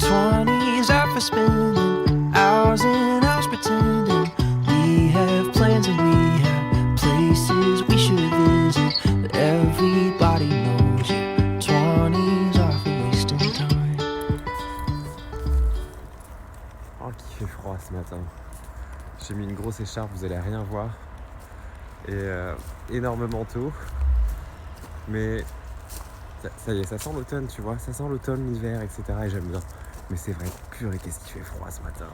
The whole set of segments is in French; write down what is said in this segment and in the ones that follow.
20s are for spending hours and hours pretending we have plans and we have places we should visit, but everybody knows your 20s are for wasting time. Oh, qu'il fait froid ce matin. J'ai mis une grosse écharpe, vous allez rien voir. Et énorme manteau. Mais ça y est, ça sent l'automne, tu vois. Ça sent l'automne, l'hiver, etc. Et j'aime bien. Mais c'est vrai, purée, qu'est-ce qu'il fait froid ce matin.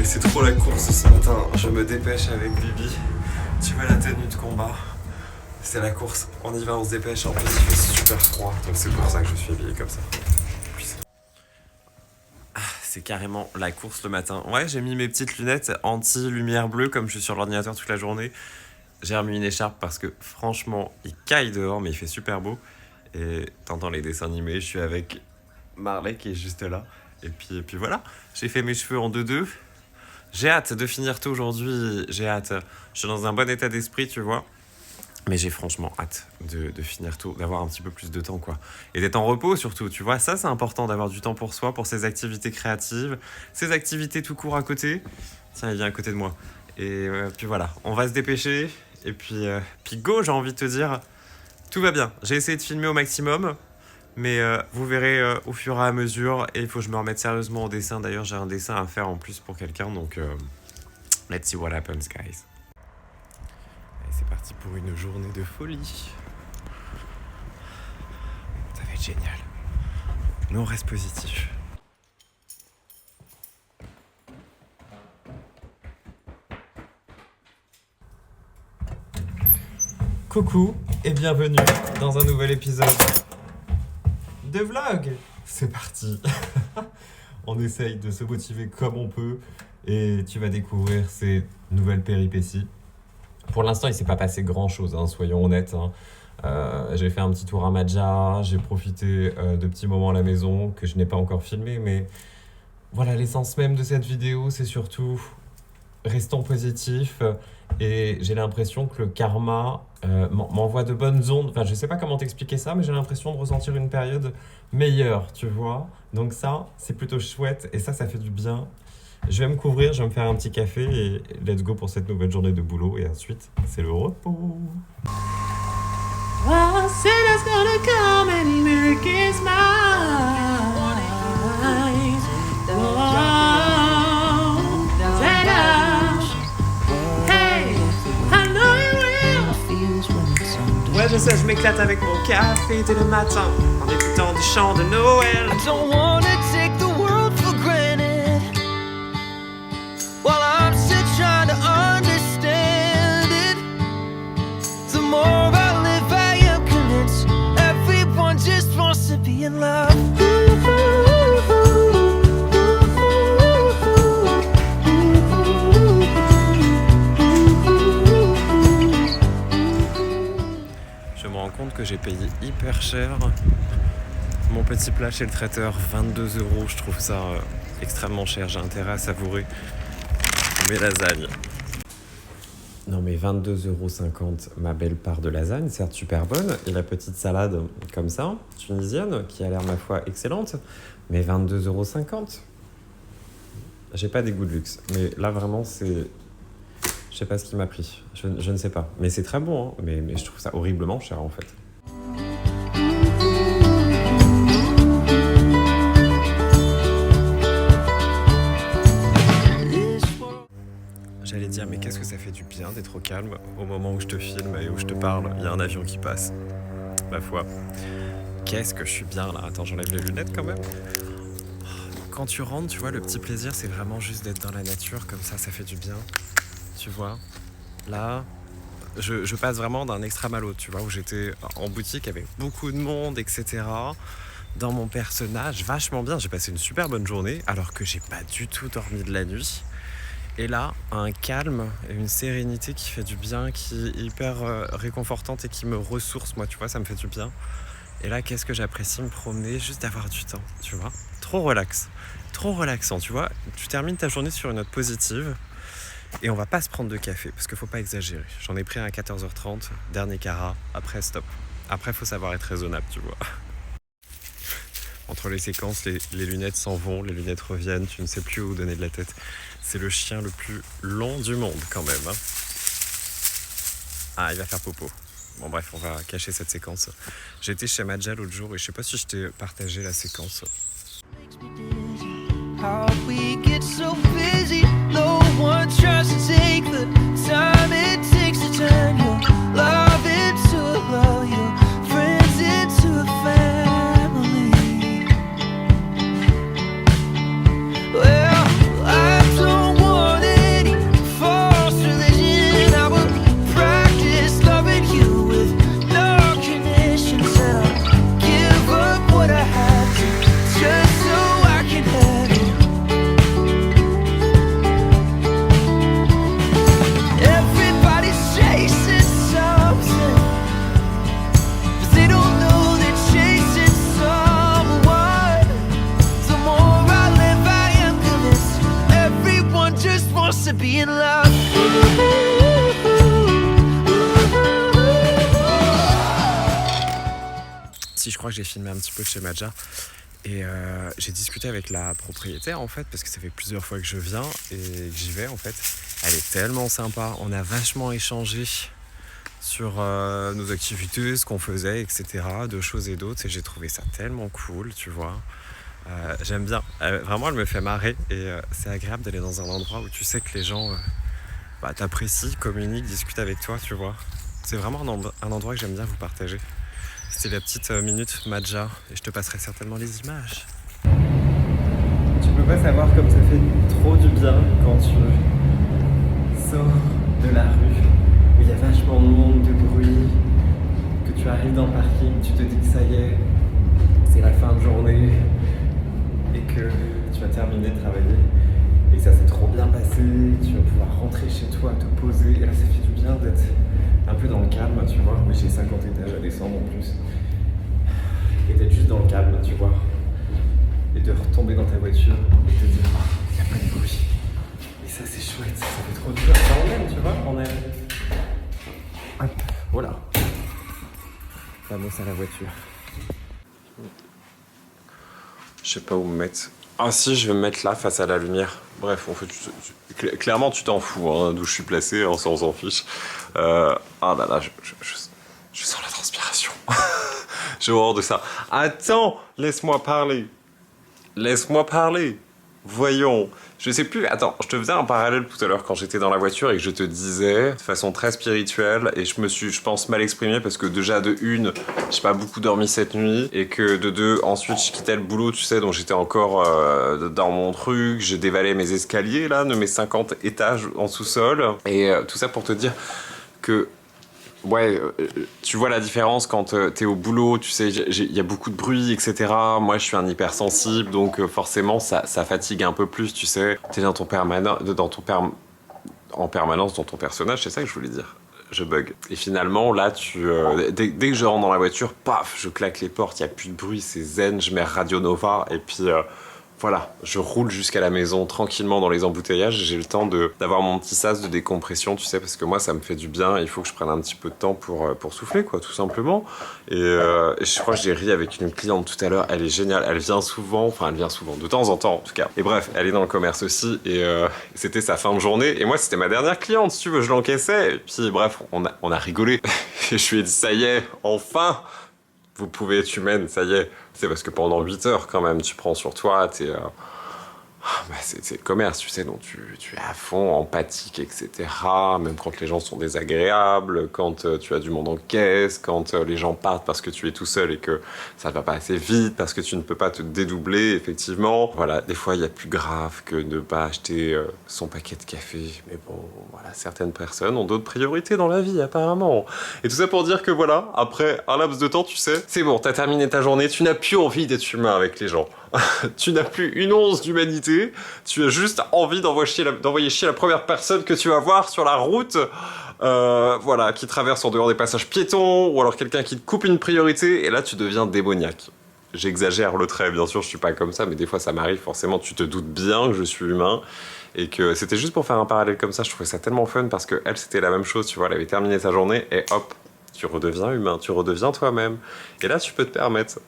C'est trop la course ce matin, je me dépêche avec Bibi. Tu vois la tenue de combat, c'est la course, on y va, on se dépêche. En plus il fait super froid, donc c'est pour ça que je suis habillé comme ça. C'est carrément la course le matin. Ouais, j'ai mis mes petites lunettes anti-lumière bleue comme je suis sur l'ordinateur toute la journée. J'ai remis une écharpe parce que franchement il caille dehors mais il fait super beau. Et t'entends les dessins animés, je suis avec Marley qui est juste là. Et puis voilà, j'ai fait mes cheveux en 2-2. J'ai hâte de finir tôt aujourd'hui, j'ai hâte. Je suis dans un bon état d'esprit, tu vois. Mais j'ai franchement hâte de finir tôt, d'avoir un petit peu plus de temps, quoi. Et d'être en repos, surtout, tu vois. Ça, c'est important d'avoir du temps pour soi, pour ses activités créatives, ses activités tout court à côté. Tiens, il vient à côté de moi. Et puis voilà, on va se dépêcher. Et puis go, j'ai envie de te dire, tout va bien. J'ai essayé de filmer au maximum. Mais vous verrez au fur et à mesure. Et il faut que je me remette sérieusement au dessin. D'ailleurs, j'ai un dessin à faire en plus pour quelqu'un. Donc, let's see what happens, guys. Allez, c'est parti pour une journée de folie. Ça va être génial. Mais on reste positif. Coucou et bienvenue dans un nouvel épisode de vlog. C'est parti. On essaye de se motiver comme on peut et tu vas découvrir ces nouvelles péripéties. Pour l'instant, il ne s'est pas passé grand-chose, hein, soyons honnêtes. J'ai fait un petit tour à Madja, j'ai profité de petits moments à la maison que je n'ai pas encore filmé, mais voilà, l'essence même de cette vidéo, c'est surtout restons positifs. Et j'ai l'impression que le karma m'envoie de bonnes ondes. Enfin, je sais pas comment t'expliquer ça, mais j'ai l'impression de ressentir une période meilleure, tu vois. Donc ça, c'est plutôt chouette et ça fait du bien. Je vais me couvrir, je vais me faire un petit café et let's go pour cette nouvelle journée de boulot. Et ensuite, c'est le repos. Ouais, je sais, je m'éclate avec mon café dès le matin en écoutant du chant de Noël. I don't wanna take the world for granted while I'm still trying to understand it. The more I live, I am convinced everyone just wants to be in love. Je me rends compte que j'ai payé hyper cher mon petit plat chez le traiteur, 22 €. Je trouve ça extrêmement cher, j'ai intérêt à savourer mes lasagnes. Non mais 22,50 € ma belle part de lasagne, certes super bonne, et la petite salade comme ça, tunisienne, qui a l'air ma foi excellente, mais 22,50 €. J'ai pas des goûts de luxe, mais là vraiment c'est... Je sais pas ce qui m'a pris, je ne sais pas. Mais c'est très bon, hein, mais je trouve ça horriblement cher en fait. J'allais dire, mais qu'est-ce que ça fait du bien d'être au calme au moment où je te filme et où je te parle, il y a un avion qui passe. Ma foi. Qu'est-ce que je suis bien là. Attends, j'enlève les lunettes quand même. Quand tu rentres, tu vois, le petit plaisir, c'est vraiment juste d'être dans la nature, comme ça fait du bien. Tu vois, là, je passe vraiment d'un extrême à l'autre, tu vois, où j'étais en boutique avec beaucoup de monde, etc. Dans mon personnage, vachement bien. J'ai passé une super bonne journée, alors que j'ai pas du tout dormi de la nuit. Et là, un calme et une sérénité qui fait du bien, qui est hyper réconfortante et qui me ressource, moi, tu vois, ça me fait du bien. Et là, qu'est-ce que j'apprécie me promener, juste d'avoir du temps, tu vois. Trop relaxant, tu vois. Tu termines ta journée sur une note positive et on va pas se prendre de café parce qu'il faut pas exagérer. J'en ai pris un à 14h30, dernier cara, après stop. Après, faut savoir être raisonnable, tu vois. Entre les séquences, les lunettes s'en vont, les lunettes reviennent, tu ne sais plus où donner de la tête. C'est le chien le plus long du monde quand même. Hein. Ah, il va faire popo. Bon bref, on va cacher cette séquence. J'étais chez Madja l'autre jour et je sais pas si je t'ai partagé la séquence. How we get so busy, no one tries to take the time it takes to turn your love into a love, your friends into a family. Well, I don't want any false religion. I will practice loving you with no conditions, and I'll give up what I have to just so I can have you. Everybody's chasing something, but they don't know they're chasing someone. The more I live, I am convinced everyone just wants to be in love. Si, je crois que j'ai filmé un petit peu chez Madja. Et j'ai discuté avec la propriétaire en fait, parce que ça fait plusieurs fois que je viens et que j'y vais en fait. Elle est tellement sympa, on a vachement échangé sur nos activités, ce qu'on faisait, etc. De choses et d'autres, et j'ai trouvé ça tellement cool, tu vois. J'aime bien, vraiment elle me fait marrer et c'est agréable d'aller dans un endroit où tu sais que les gens t'apprécient, communiquent, discutent avec toi, tu vois. C'est vraiment un endroit que j'aime bien vous partager. C'était la petite minute Madja et je te passerai certainement les images. Tu peux pas savoir comme ça fait trop du bien quand tu sors de la rue où il y a vachement de monde, de bruit, que tu arrives dans le parking, tu te dis que ça y est, c'est la fin de journée et que tu vas terminer de travailler et que ça s'est trop bien passé, tu vas pouvoir rentrer chez toi, te poser et là ça fait du bien d'être un peu dans le calme, tu vois. Oui, j'ai 50 étages à descendre en plus. Et d'être juste dans le calme, tu vois. Et de retomber dans ta voiture et te dire, ah, il n'y a pas de bruit. Et ça, c'est chouette, ça fait trop du bien. Ça, on aime, tu vois, on aime. Hop, voilà. Vamos à la voiture. Je sais pas où me mettre. Ah si, je vais me mettre là, face à la lumière. Bref, en fait, clairement, tu t'en fous hein, d'où je suis placé, hein, ça, on s'en fiche. Ah là là, je sens la transpiration. J'ai horreur de ça. Attends, laisse-moi parler. Laisse-moi parler. Voyons. Je sais plus. Attends, je te faisais un parallèle tout à l'heure quand j'étais dans la voiture et que je te disais de façon très spirituelle et je me suis, je pense, mal exprimé parce que déjà de une, j'ai pas beaucoup dormi cette nuit et que de deux, ensuite je quittais le boulot, tu sais, donc j'étais encore dans mon truc, j'ai dévalé mes escaliers là, de mes 50 étages en sous-sol et tout ça pour te dire que ouais, tu vois la différence quand t'es au boulot, tu sais, il y a beaucoup de bruit, etc. Moi, je suis un hypersensible, donc forcément, ça fatigue un peu plus, tu sais. T'es en permanence dans ton personnage, c'est ça que je voulais dire. Je bug. Et finalement, là, dès que je rentre dans la voiture, paf, je claque les portes, il n'y a plus de bruit, c'est zen, je mets Radio Nova, et puis voilà, je roule jusqu'à la maison tranquillement dans les embouteillages. J'ai le temps d'avoir mon petit sas de décompression, tu sais, parce que moi, ça me fait du bien. Il faut que je prenne un petit peu de temps pour souffler, quoi, tout simplement. Et je crois que j'ai ri avec une cliente tout à l'heure. Elle est géniale. Elle vient souvent, de temps en temps, en tout cas. Et bref, elle est dans le commerce aussi. Et c'était sa fin de journée. Et moi, c'était ma dernière cliente, si tu veux, je l'encaissais. Et puis, bref, on a rigolé. Et je lui ai dit, ça y est, enfin, vous pouvez être humaine, ça y est. C'est parce que pendant 8 heures, quand même, tu prends sur toi, c'est le commerce, tu sais, donc tu es à fond, empathique, etc. Même quand les gens sont désagréables, quand tu as du monde en caisse, quand les gens partent parce que tu es tout seul et que ça ne va pas assez vite, parce que tu ne peux pas te dédoubler, effectivement. Voilà, des fois, il y a plus grave que de ne pas acheter son paquet de café. Mais bon, voilà, certaines personnes ont d'autres priorités dans la vie, apparemment. Et tout ça pour dire que voilà, après un laps de temps, tu sais, c'est bon, t'as terminé ta journée, tu n'as plus envie d'être humain avec les gens. Tu n'as plus une once d'humanité, tu as juste envie d'envoyer chier la première personne que tu vas voir sur la route, voilà, qui traverse en dehors des passages piétons, ou alors quelqu'un qui te coupe une priorité, et là tu deviens démoniaque. J'exagère le trait, bien sûr, je suis pas comme ça, mais des fois ça m'arrive, forcément, tu te doutes bien que je suis humain, et que c'était juste pour faire un parallèle comme ça, je trouvais ça tellement fun, parce que elle, c'était la même chose, tu vois, elle avait terminé sa journée, et hop, tu redeviens humain, tu redeviens toi-même. Et là, tu peux te permettre.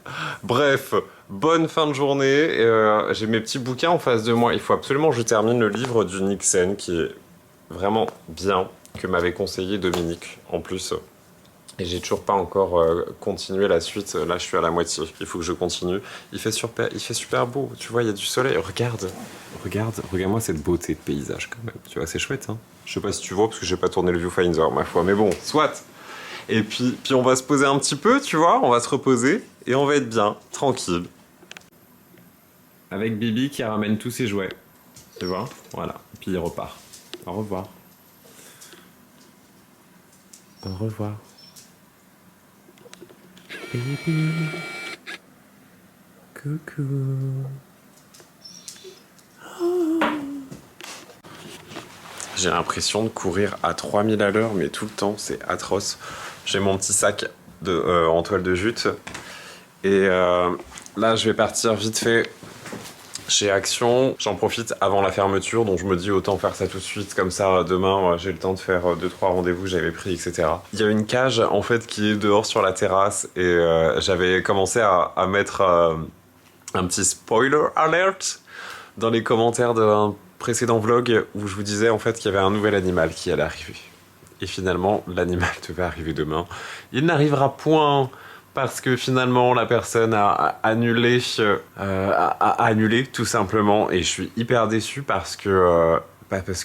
Bref, bonne fin de journée. J'ai mes petits bouquins en face de moi. Il faut absolument que je termine le livre du Nixon, qui est vraiment bien, que m'avait conseillé Dominique, en plus. Et j'ai toujours pas encore continué la suite. Là, je suis à la moitié. Il faut que je continue. Il fait super beau. Tu vois, il y a du soleil. Regarde-moi cette beauté de paysage quand même. Tu vois, c'est chouette, hein. Je sais pas si tu vois, parce que j'ai pas tourné le viewfinder, ma foi. Mais bon, soit. Et puis on va se poser un petit peu, tu vois, on va se reposer et on va être bien, tranquille. Avec Bibi qui ramène tous ses jouets, tu vois, voilà. Et puis il repart. Au revoir. Au revoir. Bibi. Coucou. J'ai l'impression de courir à 3000 à l'heure, mais tout le temps, c'est atroce. J'ai mon petit sac en toile de jute. Et là, je vais partir vite fait chez Action. J'en profite avant la fermeture, donc je me dis autant faire ça tout de suite. Comme ça, demain, j'ai le temps de faire 2-3 rendez-vous que j'avais pris, etc. Il y a une cage, en fait, qui est dehors sur la terrasse. Et j'avais commencé à mettre un petit spoiler alert dans les commentaires d'un précédent vlog où je vous disais en fait qu'il y avait un nouvel animal qui allait arriver. Et finalement, l'animal devait arriver demain. Il n'arrivera point parce que finalement la personne a annulé tout simplement. Et je suis hyper déçu parce que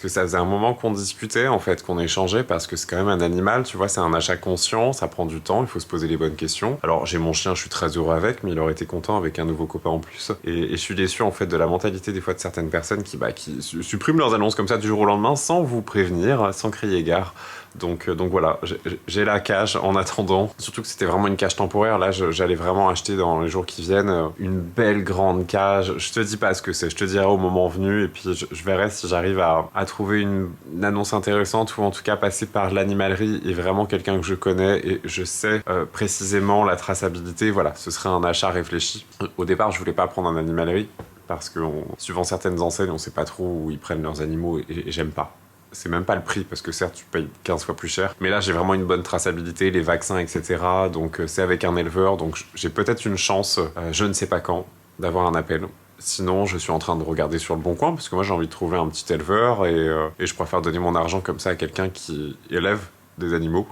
ça faisait un moment qu'on discutait en fait, qu'on échangeait, parce que c'est quand même un animal, tu vois, c'est un achat conscient, ça prend du temps, il faut se poser les bonnes questions. Alors j'ai mon chien, je suis très heureux avec, mais il aurait été content avec un nouveau copain en plus. Et je suis déçu en fait de la mentalité des fois de certaines personnes qui suppriment leurs annonces comme ça du jour au lendemain sans vous prévenir, sans crier gare. Donc voilà, j'ai la cage en attendant. Surtout que c'était vraiment une cage temporaire. Là, j'allais vraiment acheter dans les jours qui viennent une belle grande cage. Je te dis pas ce que c'est, je te dirai au moment venu. Et puis je verrai si j'arrive à trouver une annonce intéressante, ou en tout cas passer par l'animalerie et vraiment quelqu'un que je connais et je sais précisément la traçabilité. Voilà, ce serait un achat réfléchi. Au départ, je voulais pas prendre un animalerie parce que suivant certaines enseignes, on sait pas trop où ils prennent leurs animaux et j'aime pas. C'est même pas le prix, parce que certes, tu payes 15 fois plus cher. Mais là, j'ai vraiment une bonne traçabilité, les vaccins, etc. Donc, c'est avec un éleveur. Donc, j'ai peut-être une chance, je ne sais pas quand, d'avoir un appel. Sinon, je suis en train de regarder sur le bon coin, parce que moi, j'ai envie de trouver un petit éleveur. Et je préfère donner mon argent comme ça à quelqu'un qui élève des animaux,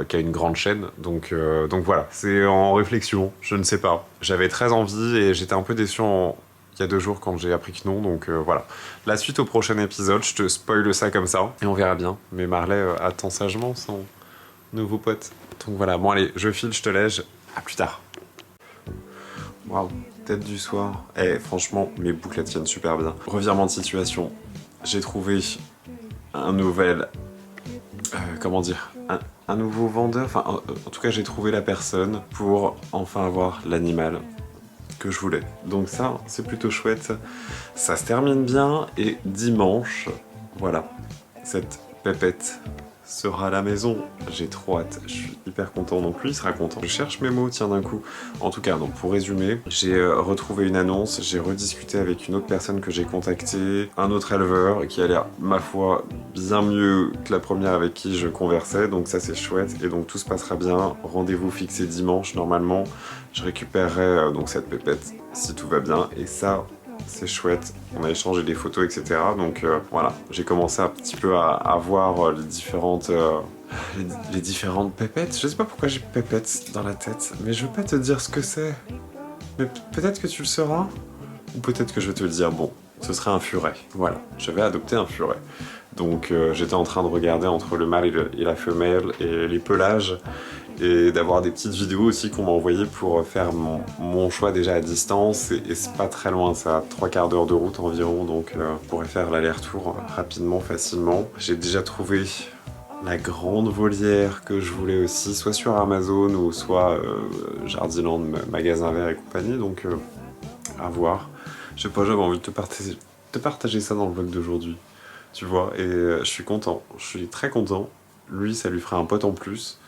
qui a une grande chaîne. Donc voilà, c'est en réflexion, je ne sais pas. J'avais très envie et j'étais un peu déçu il y a 2 jours quand j'ai appris que non, donc voilà. La suite au prochain épisode, je te spoile ça comme ça, et on verra bien. Mais Marley attend sagement son nouveau pote. Donc voilà, bon allez, je file, je te laisse, à plus tard. Waouh, tête du soir. Franchement, mes boucles elles tiennent super bien. Revirement de situation, j'ai trouvé un nouvel... comment dire, un nouveau vendeur, enfin en tout cas j'ai trouvé la personne pour enfin avoir l'animal que je voulais. Donc ça, c'est plutôt chouette. Ça se termine bien et dimanche, voilà, cette pépette sera à la maison. J'ai trop hâte, je suis hyper content, donc lui il sera content. Je cherche mes mots, tiens d'un coup. En tout cas, donc pour résumer, j'ai retrouvé une annonce, j'ai rediscuté avec une autre personne que j'ai contactée, un autre éleveur qui a l'air, ma foi, bien mieux que la première avec qui je conversais, donc ça c'est chouette, et donc tout se passera bien. Rendez-vous fixé dimanche, normalement. Je récupérerai donc cette pépette si tout va bien, et ça c'est chouette. On a échangé des photos, etc. Donc voilà, j'ai commencé un petit peu à voir les différentes pépettes. Je sais pas pourquoi j'ai pépette dans la tête, mais je veux pas te dire ce que c'est. Mais peut-être que tu le sauras, ou peut-être que je vais te le dire. Bon, ce serait un furet. Voilà, je vais adopter un furet. Donc j'étais en train de regarder entre le mâle et la femelle et les pelages, et d'avoir des petites vidéos aussi qu'on m'a envoyées pour faire mon choix déjà à distance, et c'est pas très loin, ça a 3/4 d'heure de route environ, donc je pourrais faire l'aller-retour rapidement, facilement. J'ai déjà trouvé la grande volière que je voulais aussi, soit sur Amazon ou soit Jardiland, magasin vert et compagnie, donc à voir. Je sais pas, j'avais envie de te partager ça dans le vlog d'aujourd'hui. Tu vois, et je suis content, je suis très content. Lui, ça lui fera un pote en plus.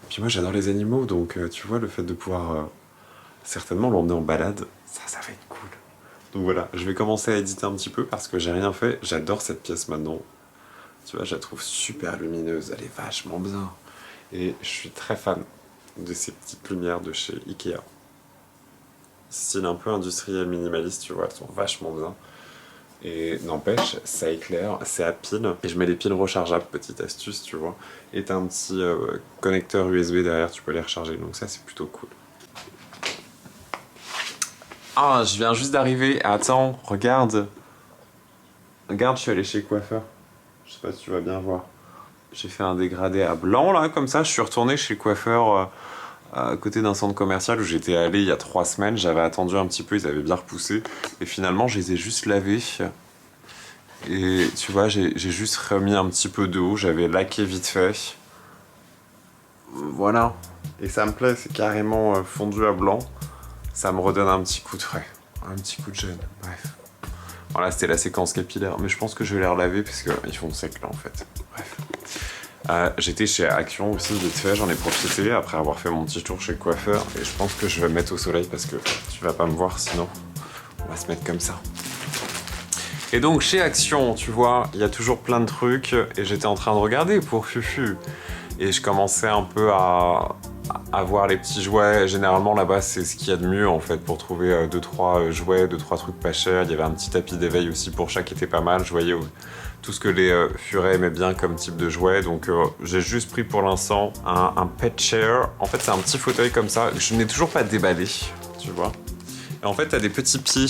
Et puis moi, j'adore les animaux, donc tu vois, le fait de pouvoir certainement l'emmener en balade, ça va être cool. Donc voilà, je vais commencer à éditer un petit peu parce que j'ai rien fait. J'adore cette pièce maintenant. Tu vois, je la trouve super lumineuse, elle est vachement bien. Et je suis très fan de ces petites lumières de chez Ikea. Style un peu industriel minimaliste, tu vois, elles sont vachement bien. Et n'empêche, ça éclaire, c'est à pile. Et je mets les piles rechargeables, petite astuce, tu vois. Et t'as un petit connecteur USB derrière, tu peux les recharger. Donc ça, c'est plutôt cool. Ah, je viens juste d'arriver. Attends, regarde. Regarde, je suis allé chez le coiffeur. Je sais pas si tu vas bien voir. J'ai fait un dégradé à blanc, là, comme ça. Je suis retourné chez le coiffeur à côté d'un centre commercial où j'étais allé il y a 3 semaines. J'avais attendu un petit peu, ils avaient bien repoussé. Et finalement, je les ai juste lavés. Et tu vois, j'ai juste remis un petit peu d'eau. J'avais laqué vite fait. Voilà. Et ça me plaît, c'est carrément fondu à blanc. Ça me redonne un petit coup de frais. Un petit coup de jeune. Bref. Voilà, c'était la séquence capillaire. Mais je pense que je vais les relaver parce qu'ils font sec là en fait. Bref. J'étais chez Action aussi vite fait, j'en ai profité après avoir fait mon petit tour chez le coiffeur et je pense que je vais me mettre au soleil parce que tu vas pas me voir sinon on va se mettre comme ça. Et donc chez Action, tu vois, il y a toujours plein de trucs et j'étais en train de regarder pour Fufu et je commençais un peu à voir les petits jouets. Généralement là-bas c'est ce qu'il y a de mieux en fait pour trouver 2-3 jouets, 2-3 trucs pas chers. Il y avait un petit tapis d'éveil aussi pour chat qui était pas mal, je voyais tout ce que les furets aimaient bien comme type de jouet. Donc j'ai juste pris pour l'instant un pet chair. En fait c'est un petit fauteuil comme ça, je n'ai toujours pas déballé, tu vois. Et en fait t'as des petits pieds,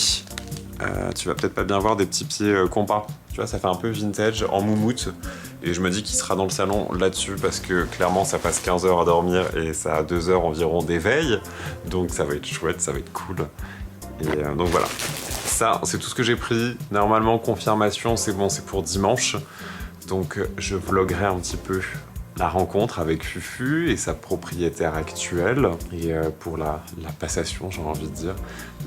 tu vas peut-être pas bien voir, des petits pieds compas. Tu vois, ça fait un peu vintage en moumoute. Et je me dis qu'il sera dans le salon là-dessus parce que clairement ça passe 15 heures à dormir et ça a 2 heures environ d'éveil. Donc ça va être chouette, ça va être cool. Et donc voilà. Ça, c'est tout ce que j'ai pris. Normalement, confirmation, c'est bon, c'est pour dimanche. Donc je vloguerai un petit peu la rencontre avec Fufu et sa propriétaire actuelle. Et pour la passation, j'ai envie de dire.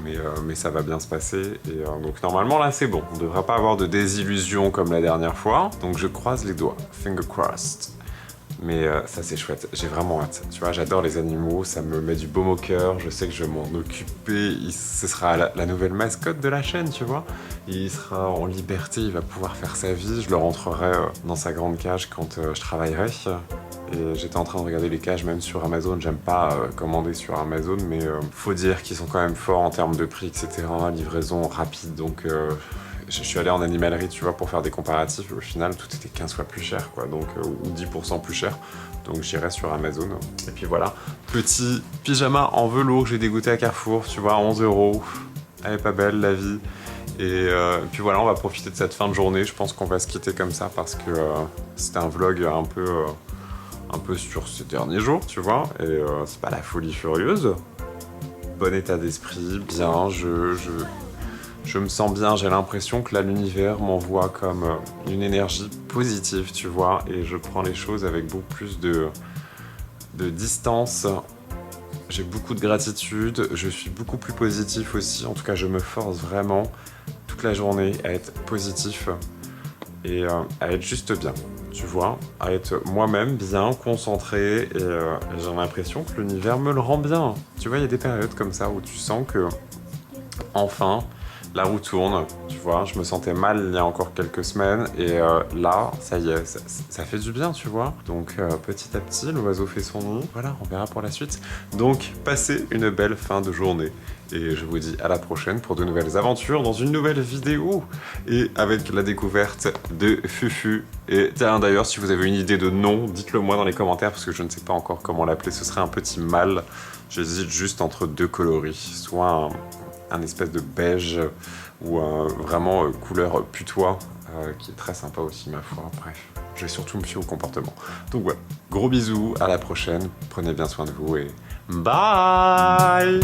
Mais ça va bien se passer. Et donc normalement, là, c'est bon. On ne devrait pas avoir de désillusion comme la dernière fois. Donc je croise les doigts. Finger crossed. Mais ça c'est chouette, j'ai vraiment hâte. Tu vois, j'adore les animaux, ça me met du baume au cœur, je sais que je vais m'en occuper. Ce sera la nouvelle mascotte de la chaîne, tu vois. Il sera en liberté, il va pouvoir faire sa vie. Je le rentrerai dans sa grande cage quand je travaillerai. Et j'étais en train de regarder les cages même sur Amazon. J'aime pas commander sur Amazon, mais faut dire qu'ils sont quand même forts en termes de prix, etc. Livraison rapide, donc... Je suis allé en animalerie, tu vois, pour faire des comparatifs. Au final, tout était 15 fois plus cher, quoi. Donc, ou 10% plus cher. Donc, j'irai sur Amazon. Et puis voilà. Petit pyjama en velours que j'ai dégoûté à Carrefour, tu vois, 11 €. Elle est pas belle, la vie. Et puis voilà, on va profiter de cette fin de journée. Je pense qu'on va se quitter comme ça parce que c'était un vlog un peu sur ces derniers jours, tu vois. Et c'est pas la folie furieuse. Bon état d'esprit, bien, je me sens bien, j'ai l'impression que là l'univers m'envoie comme une énergie positive, tu vois, et je prends les choses avec beaucoup plus de distance. J'ai beaucoup de gratitude, je suis beaucoup plus positif aussi, en tout cas je me force vraiment toute la journée à être positif et à être juste bien, tu vois, à être moi-même bien, concentré, et j'ai l'impression que l'univers me le rend bien. Tu vois, il y a des périodes comme ça où tu sens que, enfin, la roue tourne, tu vois, je me sentais mal il y a encore quelques semaines et là, ça y est, ça fait du bien, tu vois. Donc petit à petit, l'oiseau fait son nid, voilà, on verra pour la suite. Donc passez une belle fin de journée et je vous dis à la prochaine pour de nouvelles aventures dans une nouvelle vidéo et avec la découverte de Fufu. Et tiens, d'ailleurs, si vous avez une idée de nom, dites-le moi dans les commentaires parce que je ne sais pas encore comment l'appeler, ce serait un petit mâle. J'hésite juste entre 2 coloris, soit un espèce de beige ou vraiment couleur putois qui est très sympa aussi ma foi. Bref, je vais surtout me fier au comportement. Donc voilà, gros bisous, à la prochaine, prenez bien soin de vous et bye.